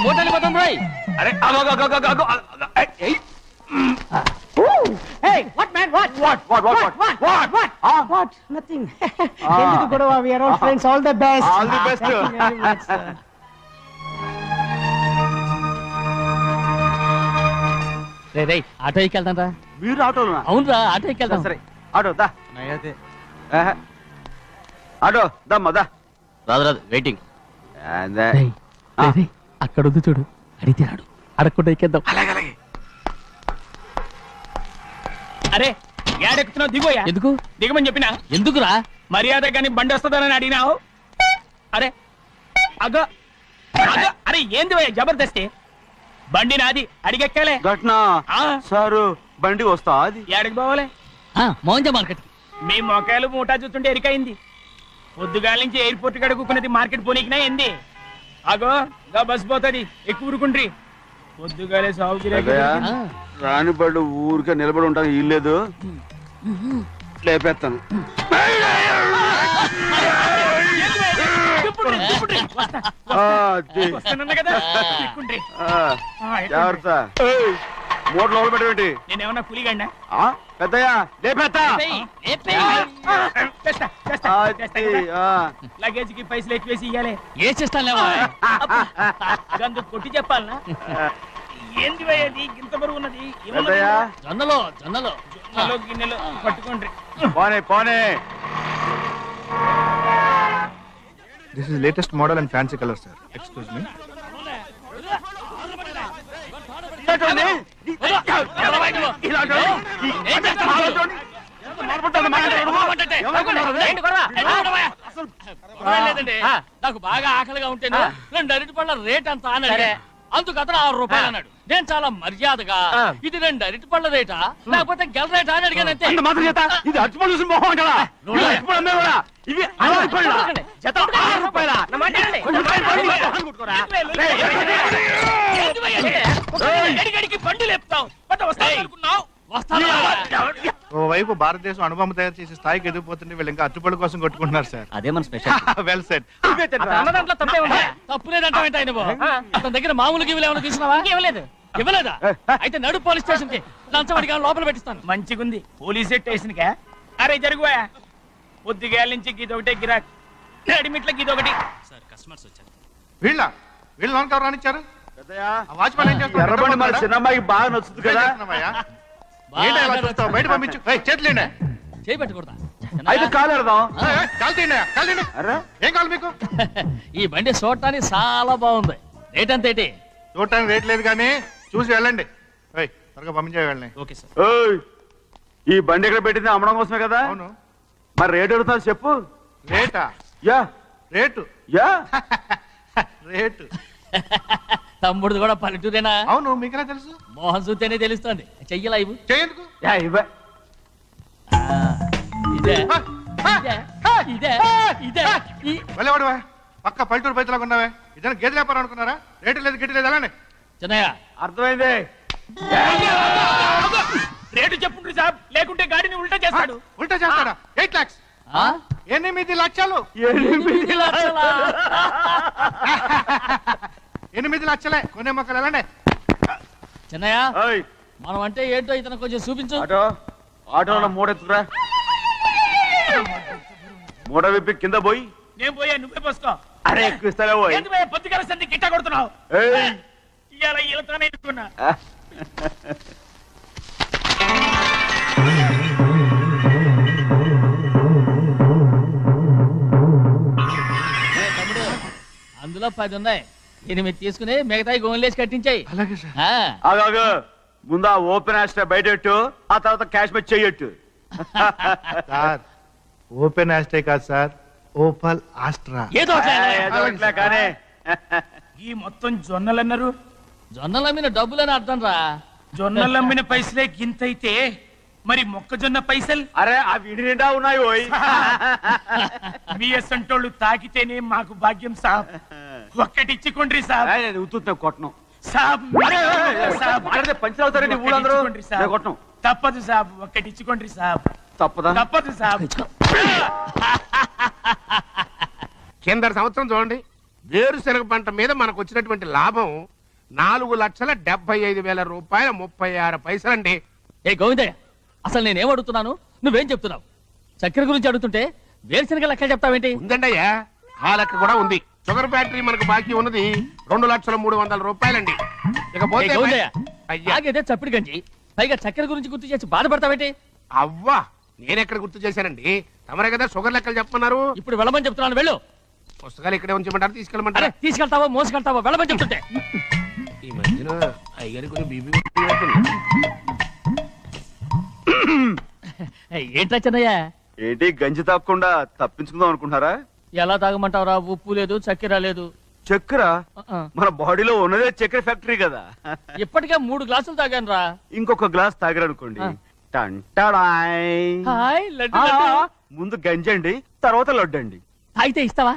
Motor పోతాం రాయ్. అరే Hey, what man? What? Nothing. ఎందుకు గొడవ? We are all friends. All the best. All the best. Thank you very much, sir. రే auto ఎక్కెళ్తాం రా. మీరు ఆటోనా? అవునరా ఆటో ఎక్కెళ్తాం. సరే ఆటో దా. ఆటో దమ్మా దా. రాదు వెయిటింగ్. అలాగే అక్కడ ఉంది చూడు, అడిగితే రాడు, అడగకుండా ఎక్కేద్దాం. అలాగే. అరే ఏడెక్కుతున్నావు? దిగోయా. ఎందుకు దిగమని చెప్పినా? ఎందుకురా? మర్యాద కానీ బండి వస్తుందని అడిగినావు. అరే అగో అరే ఏంది జబర్దస్తి? బండి నాది, అడిగెక్కాలే. ఘట్నా సారు బండి వస్తా అది ఏడకి పోవాలే? మోహన్జా మార్కెట్. మీ మొక్కలు మూటా చూస్తుంటే ఎరికైంది. పొద్దుగాల నుంచి ఎయిర్పోర్ట్ కడుక్కున్నది మార్కెట్ పోనీకినా ఏంది? అగో గా బస్ పోతుంది, ఎక్కువ ఊరుకుండ్రి. పొద్దుగాలే సాగు రాని బళ్ళు ఊరికే నిలబడి ఉంటాను, ఇల్లేదు లేపేస్తాను. జాగ్రత్త. మూడు లోపల పెట్టేంటి? నేనేమన్నా పులిగండా? పెద్దయ్యా లేపేస్తా. లగేజ్ కి పైసలు ఎక్కువేసి ఇయ్యాలి. ఏ చేస్తాను గందు కొట్టి చెప్పాలనా? ఏంది అది ఇంత బరువు ఉన్నది? జొన్నలో జొన్నలో గిన్నెలో పట్టుకోండి. పోనే. This is latest model and fancy color, sir. Excuse me. నాకు బాగా ఆకలిగా ఉంటేను 2 అరటిపళ్ళ రేట్ అంత అన్నాడు. అందుకు అతను 6 రూపాయలు అన్నాడు. నేను చాలా మర్యాదగా ఇది 2 అరటిపళ్ళ రేటా లేకపోతే గెల రేటా అని అడిగానంతే. ఇది అరటిపళ్ళు మొహం కదా. ఇవి బండి లేపుతావు. ఓవైపు భారతదేశం అనుభవం తయారు చేసే స్థాయికి ఎదిగిపోతుంటే వీళ్ళు ఇంకా అట్టుపడి కోసం కొట్టుకుంటున్నారు సార్. అదే మన స్పెషల్. Well set. అన్నదాంట్లో తప్పే ఉందా? తప్పులేదంటావేంట ఆయన అతని దగ్గర మామూలుగా ఇవ్వలేమని తీసుకున్నావా? ఇవ్వలేదా? అయితే నడు పోలీస్ స్టేషన్ కి లంచం అడిగా లోపల పెట్టిస్తాను. మంచిగుంది పోలీస్ స్టేషన్ కా. అరే జరుగుయా. పొద్దుగాల నుంచి గీదొకటే గిరాక్, నడిమిట్లకి ఇదొకటి. సార్ కస్టమర్స్ వచ్చారు. వీళ్ళు లోన్ కవర్ రానిచ్చారు. వాచ్మెన్ ఎర్రబండి మన చిన్నమ్మాయికి బాగా నచ్చుతుంది కదా. బయట పంపించు. చేతులేండి. చేయి పెట్టకూడదా? అయితే కాలు ఎడదాం. ఏం కావాలి మీకు? ఈ బండి చూడటానికి చాలా బాగుంది. రేట్ అంత ఏంటి? చూడటానికి రేట్ లేదు కానీ చూసి వెళ్ళండి. త్వరగా పంపించే వెళ్ళండి. Okay sir. ఈ బండి ఎక్కడ పెట్టింది? అమ్మడం కోసమే కదా. అవును. మరి రేట్ అడుగుతా చెప్పు. రేటా? Yeah rate. Yeah rate. తమ్ముడు కూడా పల్లెటూరేనా? అవును. మీకెలా తెలుసు? మోహన్ చూస్తేనే తెలుస్తుంది. చెయ్యలా ఇవ్వు. చేయందుకు? ఇవే ఇదే ఇదే ఇదే వెళ్ళేవాడు పక్క పల్లెటూరు పైతలాగా ఉన్నావే. ఇదైనా గేదె వ్యాపారం అనుకున్నారా? రేటు లేదు గిట్టు లేదు అలానే. చిన్నయ్య అర్థమైంది. రేటు చెప్పుండ్రి సాబ్, లేకుంటే గాడిని ఉల్టా చేస్తాడు. ఉల్టా చేస్తాడా? 8 lakhs. 8 లక్షలు. 8 లక్షలే. కొనే మొక్కలు ఎలాండి? చిన్నయ్య మనం అంటే ఏంటో ఇతను కొంచెం చూపించు. ఆటోలో మూడెత్తుకురా. మూడ విప్పి కింద పోయి. నేను పోయా, నువ్వే పోసుకో. అరే ఎక్కువ ఇస్తాలే పోయి. పొద్దుగల సంది గిట్ట కొడుతున్నావు. ఇవాళ ఈలతోనే ఎత్తుకున్నా. అందులో 10 ఉన్నాయి. 8 తీసుకుని మిగతాయి గోన్లేసి కట్టించాయి. అలాగే సార్. ఆగాగు. ముందు ఆ ఓపెన్ ఆస్ట్రా బయటెట్టు, ఆ తర్వాత క్యాష్ మెచ్ చెయ్యట్టు. సార్ ఓపెన్ ఆస్ట్రే కాదు సార్, ఓపల్ ఆస్ట్రా. ఏదో కానీ ఈ మొత్తం జొన్నలన్నారు. జొన్నలు అమ్మిన డబ్బులని అర్థం రా. జొన్నలు అమ్మిన పైసలే గింతైతే మరి మొక్కజొన్న పైసలు? అరే ఆ విడి నిండా ఉన్నాయి. పోయి మీ అసంటోళ్ళు తాకితేనే మాకు భాగ్యం సాబ్. ఒక్కటిచ్చుకోండి సాబ్. నేను ఉత్తున్నా కొట్టను సాబ్. పంచర్ అవుతారండి ఊళ్ళందరూ. కొట్టను. తప్పదు సాబ్, ఒక్కటిచ్చుకోండి సాబ్. తప్పదా? తప్పదు సాబ్. కింద సంవత్సరం చూడండి, వేరుశనగ పంట మీద మనకు వచ్చినటువంటి లాభం 4,75,000 రూపాయల 36 పైసలండి. ఏ గోవిందయ్య, అసలు నేనేం అడుగుతున్నాను, నువ్వేం చెప్తున్నావు? చక్కెర గురించి అడుగుతుంటే వేరుశనగ లెక్క చెప్తావేంటి? ఉందండి అయ్యా, ఆ లెక్క కూడా ఉంది. షుగర్ ఫ్యాక్టరీ మనకు బాకీ ఉన్నది 2,300,000 రూపాయలండి. ఇకపోతే గోవిందయ్య, అయ్యా. ఆగేదే చప్పిడి గంజి, పైగా చక్కెర గురించి గుర్తు చేసి బాధపడతావేంటి? అవ్వా, నేనెక్కడ గుర్తు చేశానండి? తమరే కదా షుగర్ లెక్కలు చెప్పమన్నారు. ఇప్పుడు వెళ్ళమని చెప్తున్నాను, వెళ్ళు. పుస్తకాలు ఇక్కడే ఉంచమంటారు, తీసుకెళ్ళమంటారా? తీసుకెళ్తావో మోసుకెళ్తావో వెళ్ళమని చెప్తుంటే. ఈ మధ్యన అయ్యారు కొన్ని బీబీ ఏంట్రా చిన్నయ్య? ఏంటి గంజి తాగకుండా తప్పించుకుందాం అనుకుంటున్నారా? ఎలా తాగమంటావురా? ఉప్పు లేదు, చక్కెర లేదు. చక్కెర మన బాడీలో ఉన్నదే చక్కెర ఫ్యాక్టరీ కదా. ఇప్పటికే 3 గ్లాసులు తాగాను రా. ఇంకొక గ్లాస్ తాగారనుకోండి, టంటాడాయ్. హాయ్, లడ్డు లడ్డు. ముందు గంజండి, తర్వాత లడ్డు అండి. తాగితే ఇస్తావా?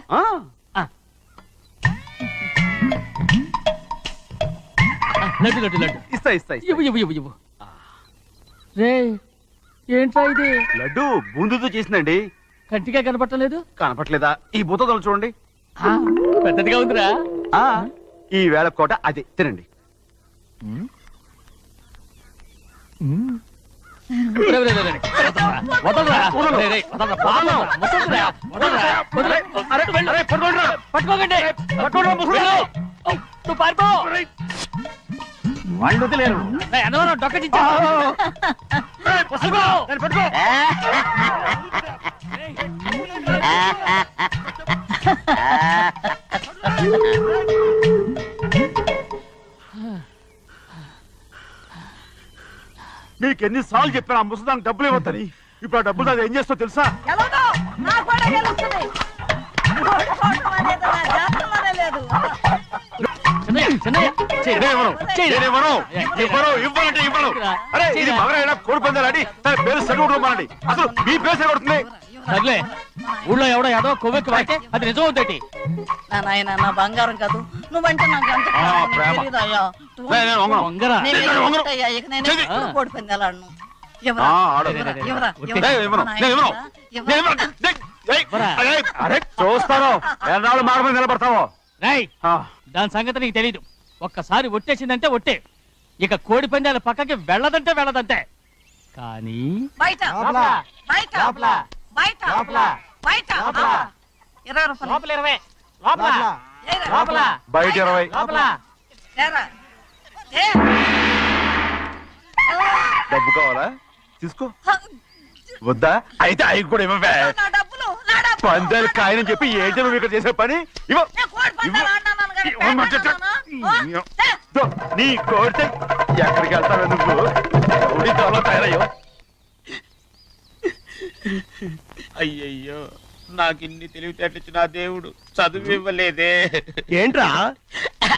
లడ్డు లడ్డు లడ్డు ఇస్తా ఇస్తా ఇస్తా. ఇవ్వు ఇవ్వు ఇవ్వు ఇవ్వు. రే, ఏంట్రా ఇది? లడ్డు బూందుతో చేసిందండి. కంటిగా కనపట్టలేదు. కనపట్లేదా? ఈ బూతలు చూడండి, పెద్దదిగా ఉందిరా. ఈ వేళ కోట అదే తినండి. వాళ్ళు వదిలేరు. డొక్క నీకెన్నిసార్లు చెప్పాను ఆ ముసదానికి డబ్బులు ఇవ్వద్దని. ఇప్పుడు ఆ డబ్బులు అది ఏం చేస్తో తెలుసా? కోడి పందాలని తన పేరు సరిగొట్టుకోమనండి. అసలు మీ పేరు సరిగొడుతుంది. సర్లే, ఊళ్ళో ఎవడో ఏదో కొవ్వెక్కి వాడితే అది నిజం అవుతాయి. నా బంగారం కాదు, నువ్వంటే నాకు ఎంత తెలీదయ్యా. వంగరా ఇక నేను ఎప్పుడు కోడి పందాలాడను. చూస్తాను ఎన్నాళ్ళు మార్గం నిలబడతావో. దాని సంగతి నీకు తెలీదు. ఒక్కసారి ఒట్టేసిందంటే ఒట్టే. ఇక కోడి పందాల పక్కకి వెళ్ళదంటే వెళ్ళదంతే. కానీ బయట బయట బయట బయట 20 రూపాయలు. బయట 20. డబ్బు కావాలా? తీసుకో. వద్దా? అయితే అవి కూడా ఇవ్వవే. పందాలు కాయని చెప్పి ఏంటి నువ్వు ఇక్కడ చేసే పని? నీ కోరితే ఎక్కడికి వెళ్తావే నువ్వు? ఉడితో తయారయ్యో. అయ్యయ్యో, నాకు ఇన్ని తెలివితేటచ్చు నా దేవుడు చదువు ఇవ్వలేదే. ఏంట్రా?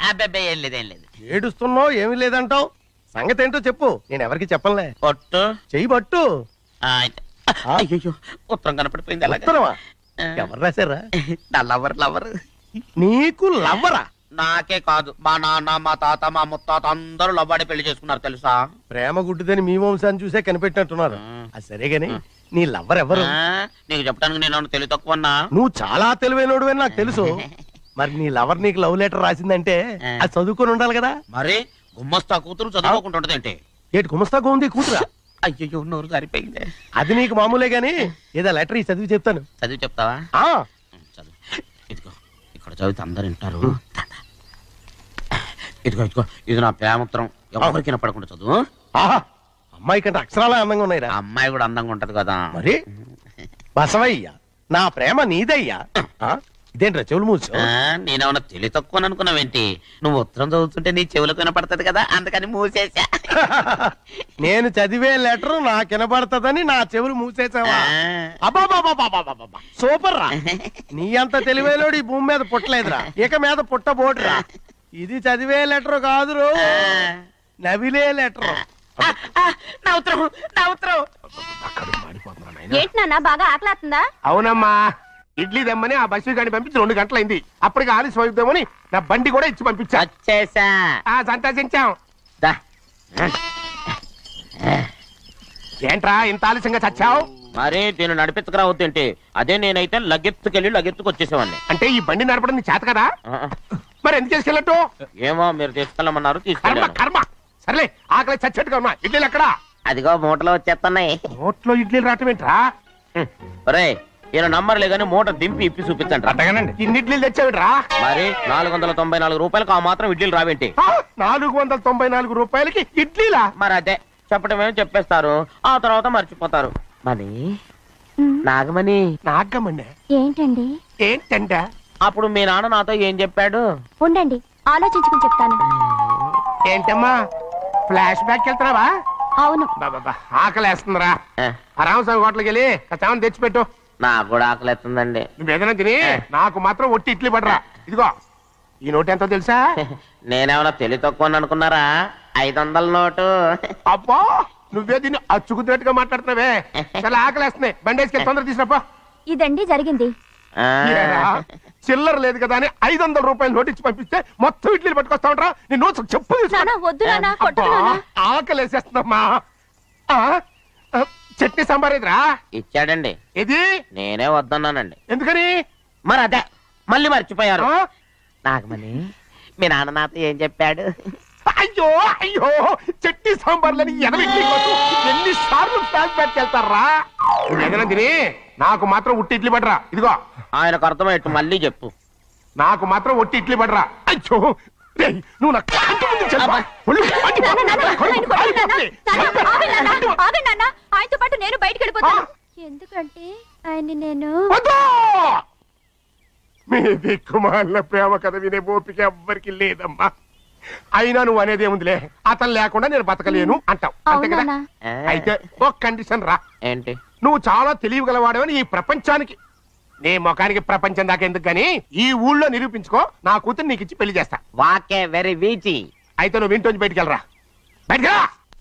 అబ్బాయి ఏం లేదు, ఏం లేదు. ఏడుస్తున్నావు, ఏమీ లేదంటావు. సంగతి ఏంటో చెప్పు, నేను ఎవరికి చెప్పలే. పట్టు చెయ్యి పట్టు. అయ్యో, ఉత్తరం కనపడిపోయింది. ఉత్తరమా? ఎవరు రాశారా? నా లవర్ లవర్. నీకు లవ్వరా? నాకే కాదు, మా నాన్న, మా తాత, మా ముత్తాత అందరూ లవ్వాడి పెళ్లి చేసుకున్నారు తెలుసా. ప్రేమ గుడ్డిదని మీ వంశాన్ని చూసే కనిపెట్టినట్టున్నారు. అది సరే గాని నీ లవ్వర్ ఎవరు? నీకు చెప్పడానికి నేను తెలివి తక్కువన్నా? నువ్వు చాలా తెలివైనడు అని నాకు తెలుసు. మరి నీ లవర్ నీకు లవ్ లెటర్ రాసిందంటే అది చదువుకొని ఉండాలి కదా. మరి గుమ్మస్తా కూతురు చదువుకుంటుంటది ఏంటి? ఏటి గుమస్తా ఉంది కూతురా? అయ్యో, నోరు సరిపోయింది. అది నీకు మామూలే గాని ఏదో లెటర్ ఈ చదివి చెప్తాను. చదివి చెప్తావా? చదువు. ఇదిగో, ఇక్కడ చదివితే అందరు వింటారు. ఇదిగో ఇదిగో, ఇది నా ప్రేమోత్తరం. ఎవరికి పడకుండా చదువు. అమ్మాయి కంటే అక్షరాలే అందంగా ఉన్నాయిరా. అమ్మాయి కూడా అందంగా ఉంటది కదా. మరి బసవయ్య, నా ప్రేమ నీదయ్యా. ఇదేంట్రా చెవులు మూసు? నేనేమన్నా తెలివి తక్కువ అనుకున్నావేంటి? నువ్వు ఉత్తరం చదువుతుంటే నీ చెవులకు వినపడుతుంది కదా, అందుకని మూసేసా. నేను చదివే లెటర్ నాకు వినపడుతుందని నా చెవులు మూసేసావా? అబ్బాబాబాబాబాబాబా, సూపర్ రా. నీ అంత తెలివేలోడు ఈ భూమి మీద పుట్టలేదురా, ఇక మీద పుట్టబోడురా. ఇది చదివే లెటర్ కాదురు, నవిలే లెటర్. నా ఉత్తరం, నా ఉత్తరం. ఏంటి నాన్న, బాగా ఆకలేస్తుందా? అవునమ్మా, ఇడ్లీ దమ్మని ఆ బస్సు గాని పంపించి 2 గంటలైంది. అప్పటికి ఆలస్యం అయిద్దామని నా బండి కూడా ఇచ్చి పంపించా. సంతోషించాం. ఏంట్రా ఇంత ఆలస్యంగా చచ్చావు? మరి నేను నడిపించకరావద్దేంటి? అదే నేనైతే లగెత్తుకెళ్ళి లగెత్తుకు వచ్చేసేవాడిని. అంటే ఈ బండి నడపడం నీ చేత కదా? మరి ఎందుకు తీసుకెళ్ళట్టు? ఏమో మీరు తీసుకెళ్ళమన్నారు, కర్మ తీసుకెళ్ళాను. కర్మ. సర్లే, ఆకలి చచ్చేట్టుగా ఉన్నా. ఇడ్లీలు ఎక్కడా? అదిగో మూటలో వచ్చేస్తున్నాయి. నోట్లో ఇడ్లీలు రావటం ఏంట్రా? ఒరే ఈయన నంబర్లే గానీ మూట దింపి ఇప్పి చూపించండి. అట్టగానండి. ఇన్ని ఇడ్లీలు తెచ్చావిడ్రా? మరి 494 రూపాయలకు ఆ మాత్రం ఇడ్లీలు రావేంటి? 494 రూపాయలకి ఇడ్లీలా? మరి అదే చెప్పడమేమో చెప్పేస్తారు, ఆ తర్వాత మర్చిపోతారు. మనీ నాగమణి, నాగమణి ఏంటండి? ఏంటంట? అప్పుడు మీ నాన్న నాతో ఏం చెప్పాడు? ఉండండి, ఆలోచించుకుని చెప్తాను. ఏంటమ్మా ఫ్లాష్ బ్యాక్ వెళ్తున్నావా? అవును. బాబా ఆకలేస్తుందిరా. రామస్వామి హోటల్కి వెళ్ళి కాస్త తెచ్చిపెట్టు. నాకు కూడా ఆకలిస్తుందండి. నువ్వేదైనా తిని నాకు మాత్రం ఒట్టి ఇడ్లీ పడరా. ఇదిగో ఈ నోటు ఎంతో తెలుసా? నేనేమన్నా తెలివి తక్కువ అనుకున్నారా? 500 నోటు. అబ్బా నువ్వే దీన్ని అచ్చుకుతున్నట్టుగా మాట్లాడుతున్నావే. చాలా ఆకలేస్తున్నాయి, బండేసుకెళ్ళి తొందర తీసినప్పా. ఇదండి జరిగింది. చిల్లర లేదు కదా అని 500 రూపాయలు నోటు ఇచ్చి పంపిస్తే మొత్తం ఇడ్లీలు పట్టుకొస్తా ఉంటా. నీ నోట్స్ చెప్పు. వద్దు నాన్న, కొట్టకు నాన్న. ఆకలేసేస్తుందమ్మా. చట్నీ సాంబార్ ఇదిరా? ఇచ్చాడండి. ఇది నేనే వద్దన్నానండి. ఎందుకని? మరి అదే మళ్ళీ మర్చిపోయారు. నాగమణి మీ నాన్న నాతో ఏం చెప్పాడు? అయ్యో అయ్యో చట్నీ సాంబార్లని ఎన్ని సార్లు ప్యాక్ ప్యాక్ వెళ్తారా? ఏదైనా తిని నాకు మాత్రం ఉట్టి ఇడ్లీ పడరా. ఇదిగో ఆయనకు అర్థమయ్యట్టు మళ్ళీ చెప్పు. నాకు మాత్రం ఒట్టి ఇడ్లీ పడరా. అయ్యో నువ్వు నా కంటి ముందు చెప్పా. ఆయనతో పాటు నేను బయటకు వెళ్ళిపోతాను. ఎందుకంటే ఆయన నేను మీ దిక్కుమాల ప్రేమ కథ వినే ఓపిక ఎవ్వరికి లేదమ్మా. అయినా నువ్వు అనేదేముందిలే, అతను లేకుండా నేను బతకలేను అంటావు అంతే కదా? అయితే ఒక కండిషన్ రా. ఏంటి? నువ్వు చాలా తెలియగలవాడవని ఈ ప్రపంచానికి, నీ ముఖానికి ప్రపంచం దాకా ఎందుకు గాని ఈ ఊళ్ళో నిరూపించుకో. నా కూతురు నీకు ఇచ్చి పెళ్లి చేస్తా. వాకే వెరీ వీచి. అయితే నువ్వు ఇంటి బయటికి వెళ్ళరా. బయటికి